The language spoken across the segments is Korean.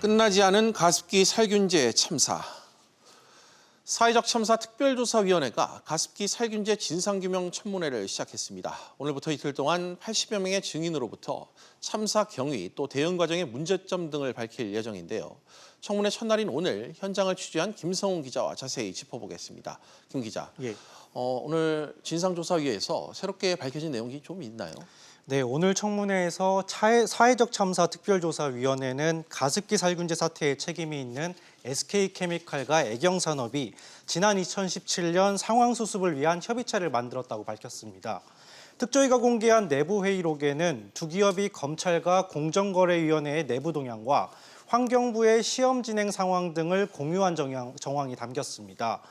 끝나지 않은 가습기 살균제 참사. 사회적 참사 특별조사위원회가 가습기 살균제 진상규명 청문회를 시작했습니다. 오늘부터 이틀 동안 80여 명의 증인으로부터 참사 경위 또 대응 과정의 문제점 등을 밝힐 예정인데요. 청문회 첫날인 오늘 현장을 취재한 김성훈 기자와 자세히 짚어보겠습니다. 김 기자, 오늘 진상조사위에서 새롭게 밝혀진 내용이 좀 있나요? 네, 오늘 청문회에서 사회적 참사 특별조사위원회는 가습기 살균제 사태에 책임이 있는 SK케미칼과 애경산업이 지난 2017년 상황 수습을 위한 협의체를 만들었다고 밝혔습니다. 특조위가 공개한 내부 회의록에는 두 기업이 검찰과 공정거래위원회의 내부 동향과 환경부의 시험 진행 상황 등을 공유한 정황이 담겼습니다.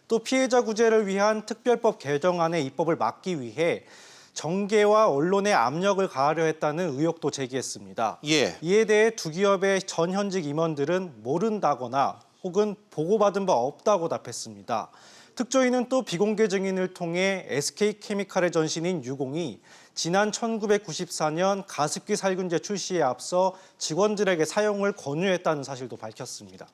또 피해자 구제를 위한 특별법 개정안의 입법을 막기 위해 정계와 언론의 압력을 가하려 했다는 의혹도 제기했습니다. 이에 대해 두 기업의 전 현직 임원들은 모른다거나 혹은 보고받은 바 없다고 답했습니다. 특조위는 또 비공개 증인을 통해 SK케미칼의 전신인 유공이 지난 1994년 가습기 살균제 출시에 앞서 직원들에게 사용을 권유했다는 사실도 밝혔습니다.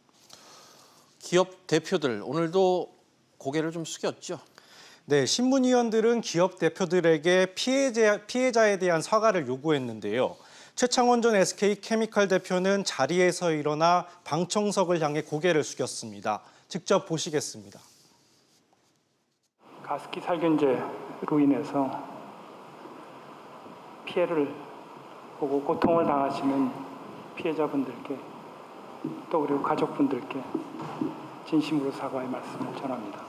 기업 대표들 오늘도 고개를 좀 숙였죠? 네, 신문위원들은 기업 대표들에게 피해자에 대한 사과를 요구했는데요. 최창원 전 SK케미칼 대표는 자리에서 일어나 방청석을 향해 고개를 숙였습니다. 직접 보시겠습니다. 가습기 살균제로 인해서 피해를 보고 고통을 당하시는 피해자분들께 또 그리고 가족분들께 진심으로 사과의 말씀을 전합니다.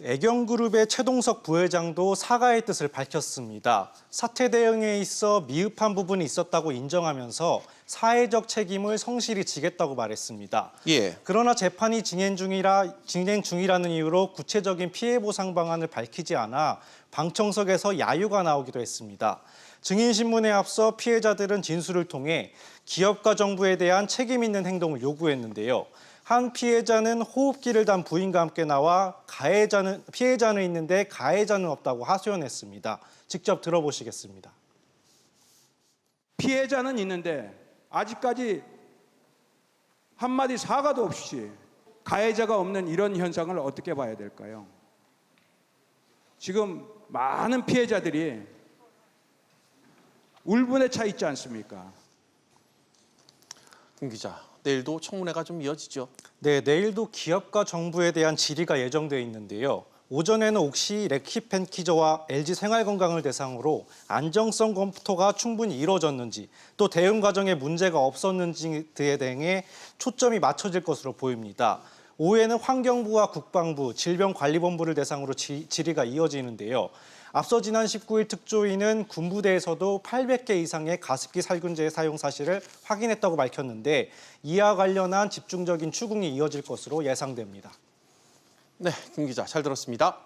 애경그룹의 최동석 부회장도 사과의 뜻을 밝혔습니다. 사태 대응에 있어 미흡한 부분이 있었다고 인정하면서 사회적 책임을 성실히 지겠다고 말했습니다. 그러나 재판이 진행 중이라는 이유로 구체적인 피해 보상 방안을 밝히지 않아 방청석에서 야유가 나오기도 했습니다. 증인신문에 앞서 피해자들은 진술을 통해 기업과 정부에 대한 책임 있는 행동을 요구했는데요. 한 피해자는 호흡기를 단 부인과 함께 나와 피해자는 있는데 가해자는 없다고 하소연했습니다. 직접 들어보시겠습니다. 피해자는 있는데 아직까지 한마디 사과도 없이 가해자가 없는 이런 현상을 어떻게 봐야 될까요? 지금 많은 피해자들이 울분에 차 있지 않습니까? 김 기자, 내일도 청문회가 좀 이어지죠? 네, 내일도 기업과 정부에 대한 질의가 예정돼 있는데요. 오전에는 옥시 레키펜키저와 LG생활건강을 대상으로 안정성 검토가 충분히 이루어졌는지 또 대응 과정에 문제가 없었는지 등에 대해 초점이 맞춰질 것으로 보입니다. 오후에는 환경부와 국방부, 질병관리본부를 대상으로 질의가 이어지는데요. 앞서 지난 19일 특조위는 군부대에서도 800개 이상의 가습기 살균제의 사용 사실을 확인했다고 밝혔는데 이와 관련한 집중적인 추궁이 이어질 것으로 예상됩니다. 네, 김 기자 잘 들었습니다.